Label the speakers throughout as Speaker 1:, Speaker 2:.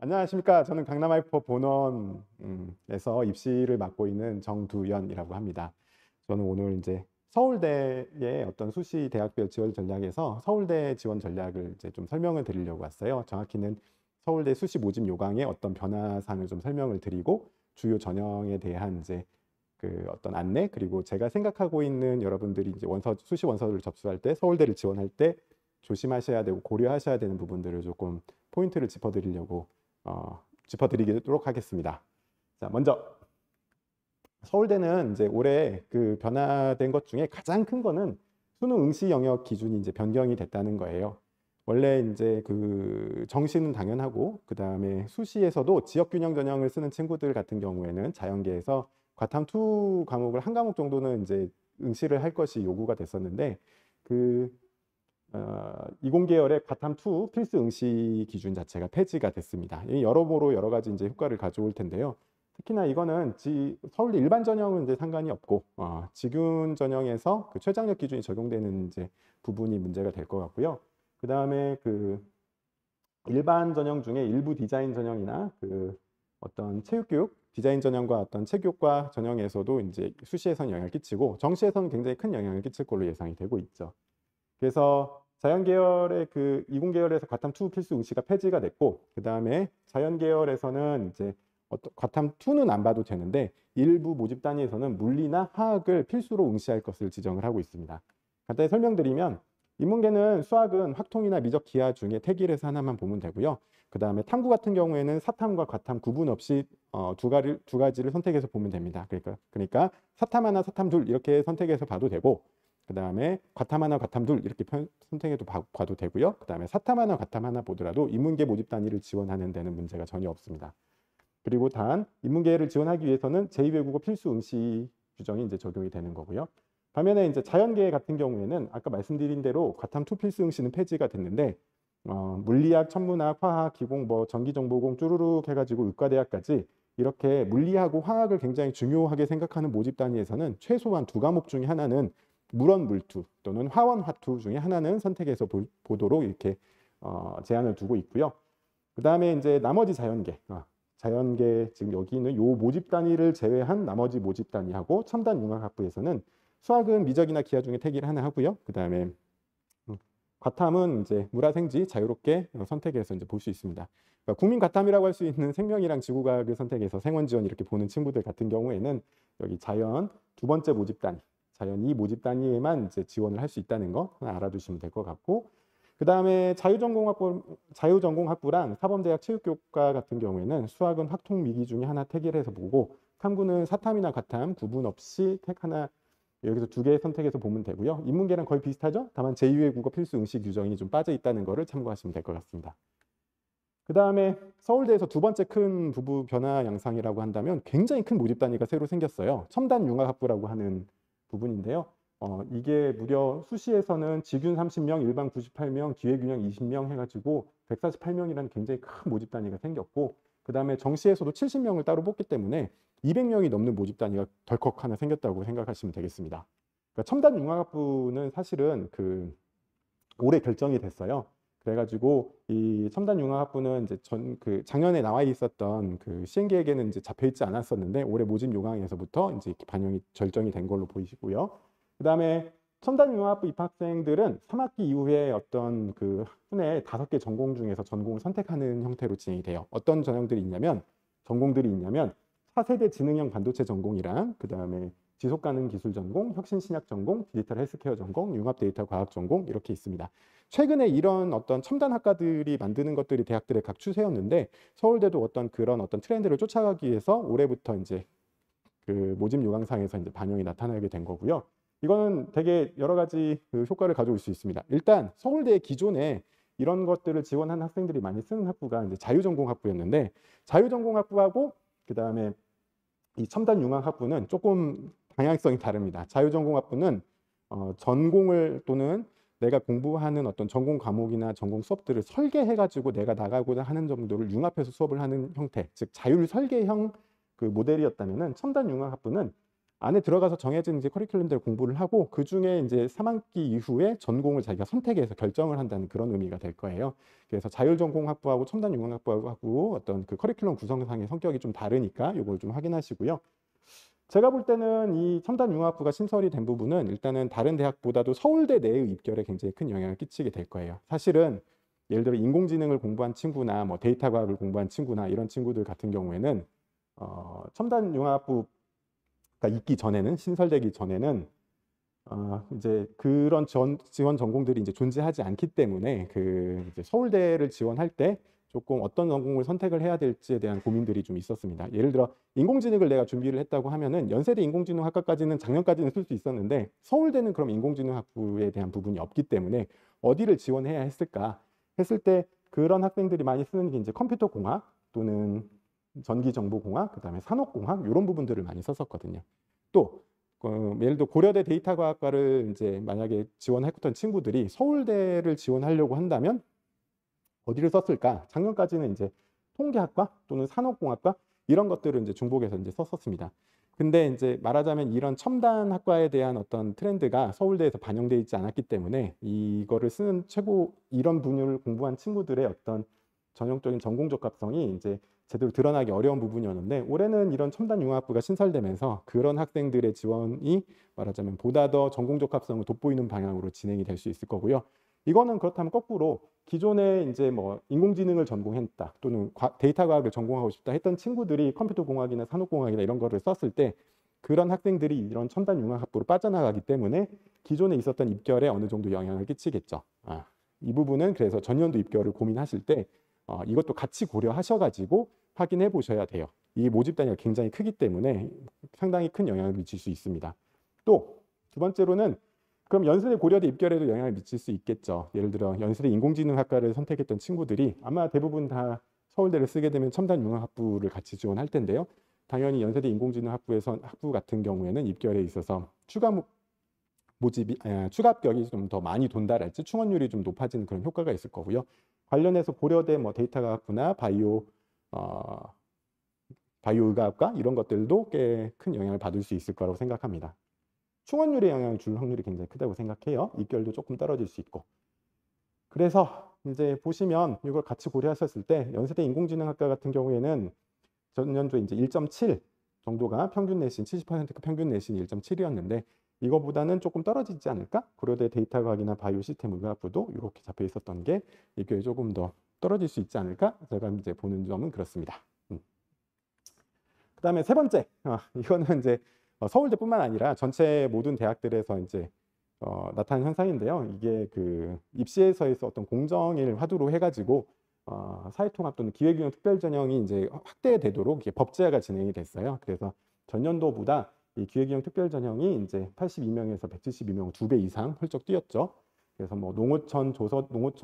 Speaker 1: 안녕하십니까. 저는 강남하이퍼 본원에서 입시를 맡고 있는 정두연이라고 합니다. 저는 오늘 이제 서울대의 어떤 수시 대학별 지원 전략에서 서울대 지원 전략을 이제 좀 설명을 드리려고 왔어요. 정확히는 서울대 수시 모집 요강의 어떤 변화상을 좀 설명을 드리고 주요 전형에 대한 이제 그 어떤 안내, 그리고 제가 생각하고 있는 여러분들이 이제 수시 원서를 접수할 때 서울대를 지원할 때 조심하셔야 되고 고려하셔야 되는 부분들을 조금 포인트를 짚어드리도록 하겠습니다. 자, 먼저 서울대는 이제 올해 그 변화된 것 중에 가장 큰 거는 수능 응시 영역 기준이 이제 변경이 됐다는 거예요. 원래 이제 그 정시는 당연하고 그다음에 수시에서도 지역 균형 전형을 쓰는 친구들 같은 경우에는 자연계에서 과탐 2 과목을 한 과목 정도는 이제 응시를 할 것이 요구가 됐었는데 그 20계열의 과탐 2 필수 응시 기준 자체가 폐지가 됐습니다. 여러모로 여러 가지 이제 효과를 가져올 텐데요. 특히나 이거는 서울대 일반 전형은 이제 상관이 없고 직윤 전형에서 그 최장력 기준이 적용되는 이제 부분이 문제가 될 것 같고요. 그 다음에 그 일반 전형 중에 일부 디자인 전형이나 그 어떤 체육교육 디자인 전형과 어떤 체육과 전형에서도 이제 수시에서는 영향을 끼치고 정시에서는 굉장히 큰 영향을 끼칠 걸로 예상이 되고 있죠. 그래서 자연계열의 그 이공계열에서 과탐 2 필수 응시가 폐지가 됐고, 그 다음에 자연계열에서는 이제 과탐 2는 안 봐도 되는데 일부 모집 단위에서는 물리나 화학을 필수로 응시할 것을 지정을 하고 있습니다. 간단히 설명드리면 인문계는 수학은 확통이나 미적 기하 중에 택일에서 하나만 보면 되고요. 그 다음에 탐구 같은 경우에는 사탐과 과탐 구분 없이 두 가지를 선택해서 보면 됩니다. 그러니까 사탐 하나, 사탐 둘 이렇게 선택해서 봐도 되고, 그 다음에 과탐 하나, 과탐 둘 이렇게 선택해도 봐도 되고요. 그 다음에 사탐 하나, 과탐 하나 보더라도 인문계 모집 단위를 지원하는 데는 문제가 전혀 없습니다. 그리고 단 인문계를 지원하기 위해서는 제2외국어 필수 응시 규정이 이제 적용이 되는 거고요. 반면에 이제 자연계 같은 경우에는 아까 말씀드린 대로 과탐 2 필수 응시는 폐지가 됐는데 물리학, 천문학, 화학, 기공, 뭐 전기정보공 쭈루룩 해가지고 의과대학까지 이렇게 물리하고 화학을 굉장히 중요하게 생각하는 모집 단위에서는 최소한 두 과목 중에 하나는 물원 물투 또는 화원 화투 중에 하나는 선택해서 보도록 이렇게 제한을 두고 있고요. 그 다음에 이제 나머지 자연계 지금 여기 있는 요 모집 단위를 제외한 나머지 모집 단위하고 첨단 융합학부에서는 수학은 미적이나 기하 중에 택일 하나 하고요. 그 다음에 과탐은 이제 물화생지 자유롭게 선택해서 이제 볼 수 있습니다. 그러니까 국민 과탐이라고 할 수 있는 생명이랑 지구과학을 선택해서 생원 지원 이렇게 보는 친구들 같은 경우에는 여기 자연 두 번째 모집 단위, 자연 2 모집 단위에만 이제 지원을 할 수 있다는 거 하나 알아두시면 될 것 같고, 그 다음에 자유전공학부랑 사범대학 체육교과 같은 경우에는 수학은 확통 미기 중에 하나 택일해서 보고, 탐구는 사탐이나 과탐 구분 없이 택 하나 여기서 두 개 선택해서 보면 되고요. 인문계랑 거의 비슷하죠? 다만 제2외국어 필수 응시 규정이 좀 빠져 있다는 거를 참고하시면 될 것 같습니다. 그 다음에 서울대에서 두 번째 큰 부부 변화 양상이라고 한다면 굉장히 큰 모집 단위가 새로 생겼어요. 첨단 융합학부라고 하는 부분인데요. 이게 무려 수시에서는 직윤 30명, 일반 98명, 기회균형 20명 해가지고 148명이라는 굉장히 큰 모집 단위가 생겼고, 그 다음에 정시에서도 70명을 따로 뽑기 때문에 200명이 넘는 모집 단위가 덜컥 하나 생겼다고 생각하시면 되겠습니다. 그러니까 첨단 융합학부는 사실은 그 올해 결정이 됐어요. 그래가지고 이 첨단 융합학부는 이제 작년에 나와 있었던 그 시행계획에는 이제 잡혀 있지 않았었는데 올해 모집 요강에서부터 이제 반영이 결정이 된 걸로 보이시고요. 그다음에 첨단 융합학부 입학생들은 3학기 이후에 어떤 그 학분의 5개 전공 중에서 전공을 선택하는 형태로 진행이 돼요. 어떤 전공들이 있냐면 4세대 지능형 반도체 전공이랑 그다음에 지속가능 기술 전공, 혁신신약 전공, 디지털 헬스케어 전공, 융합 데이터 과학 전공 이렇게 있습니다. 최근에 이런 어떤 첨단 학과들이 만드는 것들이 대학들의 각 추세였는데 서울대도 그런 어떤 트렌드를 쫓아가기 위해서 올해부터 이제 그 모집 요강상에서 이제 반영이 나타나게 된 거고요. 이거는 되게 여러 가지 그 효과를 가져올 수 있습니다. 일단 서울대 기존에 이런 것들을 지원하는 학생들이 많이 쓰는 학부가 이제 자유전공학부였는데 자유전공학부하고 그다음에 이 첨단 융합학부는 조금 방향성이 다릅니다. 자유전공학부는 전공을 또는 내가 공부하는 어떤 전공 과목이나 전공 수업들을 설계해가지고 내가 나가고자 하는 정도를 융합해서 수업을 하는 형태, 즉 자율 설계형 그 모델이었다면은 첨단 융합학부는 안에 들어가서 정해진 이제 커리큘럼대로 공부를 하고 그 중에 이제 3학기 이후에 전공을 자기가 선택해서 결정을 한다는 그런 의미가 될 거예요. 그래서 자율전공학부하고 첨단융합학부하고 어떤 그 커리큘럼 구성상의 성격이 좀 다르니까 이걸 좀 확인하시고요. 제가 볼 때는 이 첨단융합부가 신설이 된 부분은 일단은 다른 대학보다도 서울대 내의 입결에 굉장히 큰 영향을 끼치게 될 거예요. 사실은 예를 들어 인공지능을 공부한 친구나 뭐 데이터 과학을 공부한 친구나 이런 친구들 같은 경우에는 첨단융합부가 있기 전에는 신설되기 전에는 이제 그런 지원 전공들이 이제 존재하지 않기 때문에 그 이제 서울대를 지원할 때 조금 어떤 전공을 선택을 해야 될지에 대한 고민들이 좀 있었습니다. 예를 들어 인공지능을 내가 준비를 했다고 하면은 연세대 인공지능학과까지는 작년까지는 쓸 수 있었는데 서울대는 그럼 인공지능학부에 대한 부분이 없기 때문에 어디를 지원해야 했을까 했을 때 그런 학생들이 많이 쓰는 게 이제 컴퓨터공학 또는 전기정보공학, 그다음에 산업공학 이런 부분들을 많이 썼었거든요. 또 예를 들어 고려대 데이터과학과를 이제 만약에 지원했던 친구들이 서울대를 지원하려고 한다면 어디를 썼을까? 작년까지는 이제 통계학과 또는 산업공학과 이런 것들을 이제 중복해서 이제 썼었습니다. 근데 이제 말하자면 이런 첨단 학과에 대한 어떤 트렌드가 서울대에서 반영되어 있지 않았기 때문에 이거를 쓰는 이런 분야를 공부한 친구들의 어떤 전형적인 전공 적합성이 이제 제대로 드러나기 어려운 부분이었는데 올해는 이런 첨단융합부가 신설되면서 그런 학생들의 지원이 말하자면 보다 더 전공 적합성을 돋보이는 방향으로 진행이 될 수 있을 거고요. 이거는 그렇다면 거꾸로 기존에 이제 뭐 인공지능을 전공했다 또는 데이터 과학을 전공하고 싶다 했던 친구들이 컴퓨터공학이나 산업공학이나 이런 거를 썼을 때 그런 학생들이 이런 첨단융합학부로 빠져나가기 때문에 기존에 있었던 입결에 어느 정도 영향을 끼치겠죠. 이 부분은 그래서 전년도 입결을 고민하실 때 이것도 같이 고려하셔가지고 확인해 보셔야 돼요. 이 모집 단위가 굉장히 크기 때문에 상당히 큰 영향을 미칠 수 있습니다. 또 두 번째로는 그럼 연세대 고려대 입결에도 영향을 미칠 수 있겠죠. 예를 들어 연세대 인공지능학과를 선택했던 친구들이 아마 대부분 다 서울대를 쓰게 되면 첨단융합학부를 같이 지원할 텐데요. 당연히 연세대 인공지능학부에서 학부 같은 경우에는 입결에 있어서 추가 합격이 좀 더 많이 돈다랄지 충원율이 좀 높아지는 그런 효과가 있을 거고요. 관련해서 고려대 뭐 데이터과학부나 바이오의학과 이런 것들도 꽤 큰 영향을 받을 수 있을 거라고 생각합니다. 충원율에 영향을 줄 확률이 굉장히 크다고 생각해요. 입결도 조금 떨어질 수 있고. 그래서 이제 보시면 이걸 같이 고려하셨을 때 연세대 인공지능학과 같은 경우에는 전년도에 이제 1.7 정도가 평균 내신 70% 평균 내신이 1.7이었는데 이거보다는 조금 떨어지지 않을까? 고려대 데이터과학이나 바이오 시스템 의학부도 이렇게 잡혀 있었던 게 입결이 조금 더 떨어질 수 있지 않을까? 제가 이제 보는 점은 그렇습니다. 그다음에 세 번째, 이거는 이제 서울대뿐만 아니라 전체 모든 대학들에서 이제 나타난 현상인데요. 이게 그 입시에서의 어떤 공정을 화두로 해가지고 사회통합 또는 기회균형 특별전형이 이제 확대되도록 이게 법제화가 진행이 됐어요. 그래서 전년도보다 이 기회균형 특별전형이 이제 82명에서 172명 2배 이상 훌쩍 뛰었죠. 그래서 뭐 농어촌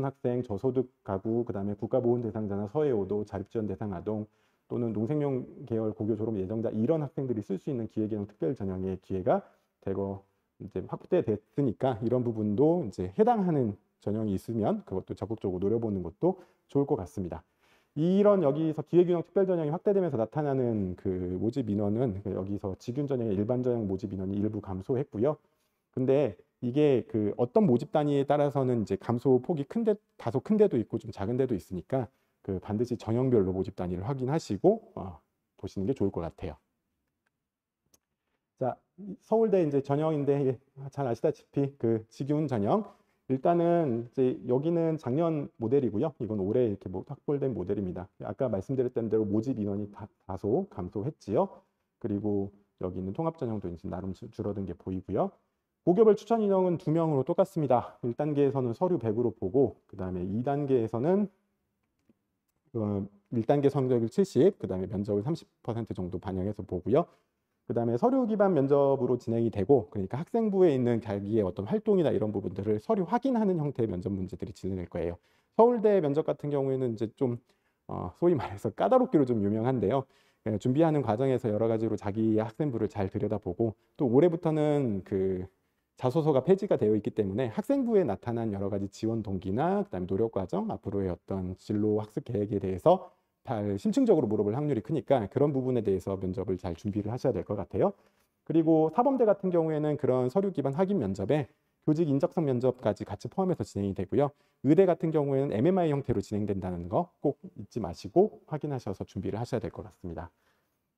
Speaker 1: 학생, 저소득 가구, 그다음에 국가보훈 대상자나 서해오도, 자립지원 대상 아동 또는 농생명 계열 고교 졸업 예정자 이런 학생들이 쓸 수 있는 기회균형 특별전형의 기회가 대거 이제 확대됐으니까 이런 부분도 이제 해당하는 전형이 있으면 그것도 적극적으로 노려보는 것도 좋을 것 같습니다. 이런 여기서 기회균형 특별전형이 확대되면서 나타나는 그 모집 인원은 여기서 직윤전형의 일반전형 모집 인원이 일부 감소했고요. 근데 이게 그 어떤 모집 단위에 따라서는 이제 감소 폭이 다소 큰 데도 있고 좀 작은 데도 있으니까 그 반드시 전형별로 모집 단위를 확인하시고 보시는 게 좋을 것 같아요. 자, 서울대 이제 전형인데 잘 아시다시피 그 직윤 전형 일단은 이제 여기는 작년 모델이고요. 이건 올해 이렇게 확보된 모델입니다. 아까 말씀드렸던 대로 모집 인원이 다소 감소했지요. 그리고 여기 있는 통합 전형도 이제 나름 줄어든 게 보이고요. 고교별 추천 인원은 2명으로 똑같습니다. 1단계에서는 서류 100으로 보고 그다음에 2단계에서는 1단계 성적을 70, 그다음에 면접을 30% 정도 반영해서 보고요. 그다음에 서류 기반 면접으로 진행이 되고 그러니까 학생부에 있는 자기의 어떤 활동이나 이런 부분들을 서류 확인하는 형태의 면접 문제들이 진행될 거예요. 서울대 면접 같은 경우에는 이제 좀 소위 말해서 까다롭기로 좀 유명한데요. 준비하는 과정에서 여러 가지로 자기의 학생부를 잘 들여다보고 또 올해부터는 그 자소서가 폐지가 되어 있기 때문에 학생부에 나타난 여러 가지 지원 동기나 그다음에 노력 과정, 앞으로의 어떤 진로 학습 계획에 대해서 심층적으로 물어볼 확률이 크니까 그런 부분에 대해서 면접을 잘 준비를 하셔야 될 것 같아요. 그리고 사범대 같은 경우에는 그런 서류 기반 확인 면접에 교직 인적성 면접까지 같이 포함해서 진행이 되고요. 의대 같은 경우에는 MMI 형태로 진행된다는 거 꼭 잊지 마시고 확인하셔서 준비를 하셔야 될 것 같습니다.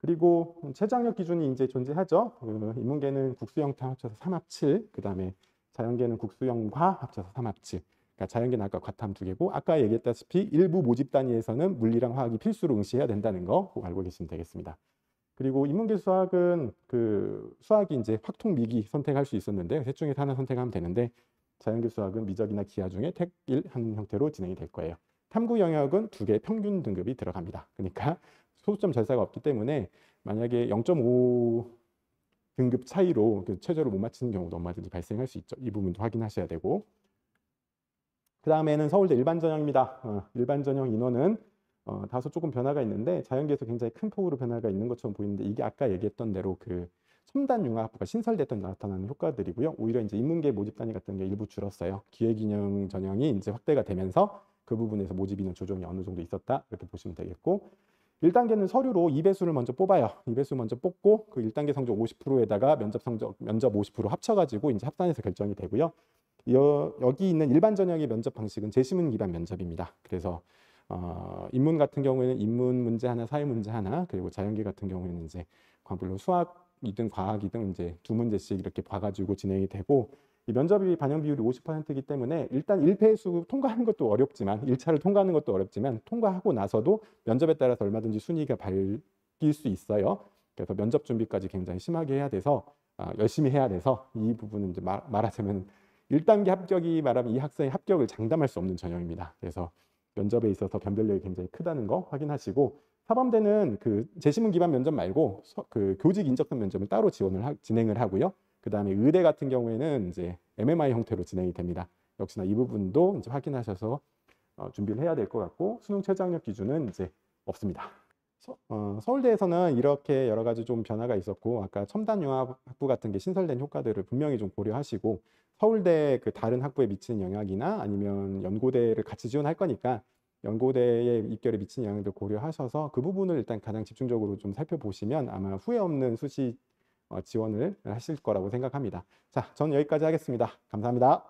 Speaker 1: 그리고 최저학력 기준이 이제 존재하죠. 인문계는 국수 형태 합쳐서 3합7, 그다음에 자연계는 국수형과 합쳐서 3합7. 그러니까 자연계는 아까 과탐 2개고 아까 얘기했다시피 일부 모집 단위에서는 물리랑 화학이 필수로 응시해야 된다는 거 꼭 알고 계시면 되겠습니다. 그리고 인문계 수학은 그 수학이 이제 확통, 미기 선택할 수 있었는데 셋 중에서 하나 선택하면 되는데 자연계 수학은 미적이나 기하 중에 택1 하는 형태로 진행이 될 거예요. 탐구 영역은 2개 평균 등급이 들어갑니다. 그러니까 소수점 절차가 없기 때문에 만약에 0.5 등급 차이로 그 최저를 못 맞히는 경우도 얼마든지 발생할 수 있죠. 이 부분도 확인하셔야 되고, 그 다음에는 서울대 일반 전형입니다. 일반 전형 인원은 다소 조금 변화가 있는데 자연계에서 굉장히 큰 폭으로 변화가 있는 것처럼 보이는데 이게 아까 얘기했던 대로 그 첨단 융합부가 신설됐던 나타나는 효과들이고요. 오히려 이제 인문계 모집 단위 같은 게 일부 줄었어요. 기획인형 전형이 이제 확대가 되면서 그 부분에서 모집 인원 조정이 어느 정도 있었다 이렇게 보시면 되겠고, 1단계는 서류로 2배수를 먼저 뽑아요. 2배수 먼저 뽑고 그 1단계 성적 50%에다가 면접 50% 합쳐가지고 이제 합산해서 결정이 되고요. 여기 있는 일반 전형의 면접 방식은 제시문 기반 면접입니다. 그래서 인문 같은 경우에는 인문 문제 하나, 사회 문제 하나, 그리고 자연계 같은 경우에는 이제 물론 수학이든 과학이든 이제 2문제씩 이렇게 봐가지고 진행이 되고, 이 면접이 반영 비율이 50%이기 때문에 일단 1패수 통과하는 것도 어렵지만 1차를 통과하는 것도 어렵지만 통과하고 나서도 면접에 따라서 얼마든지 순위가 바뀔 수 있어요. 그래서 면접 준비까지 굉장히 심하게 해야 돼서 열심히 해야 돼서 이 부분은 이제 말하자면 1단계 합격이 말하면 이 학생의 합격을 장담할 수 없는 전형입니다. 그래서 면접에 있어서 변별력이 굉장히 크다는 거 확인하시고, 사범대는 그 제시문 기반 면접 말고 그 교직 인적성 면접을 따로 진행을 하고요. 그 다음에 의대 같은 경우에는 이제 MMI 형태로 진행이 됩니다. 역시나 이 부분도 이제 확인하셔서 준비를 해야 될 것 같고, 수능 최저학력 기준은 이제 없습니다. 서울대에서는 이렇게 여러 가지 좀 변화가 있었고, 아까 첨단 융합 학부 같은 게 신설된 효과들을 분명히 좀 고려하시고, 서울대 그 다른 학부에 미치는 영향이나 아니면 연고대를 같이 지원할 거니까 연고대의 입결에 미치는 영향도 고려하셔서 그 부분을 일단 가장 집중적으로 좀 살펴보시면 아마 후회 없는 수시 지원을 하실 거라고 생각합니다. 자, 저는 여기까지 하겠습니다. 감사합니다.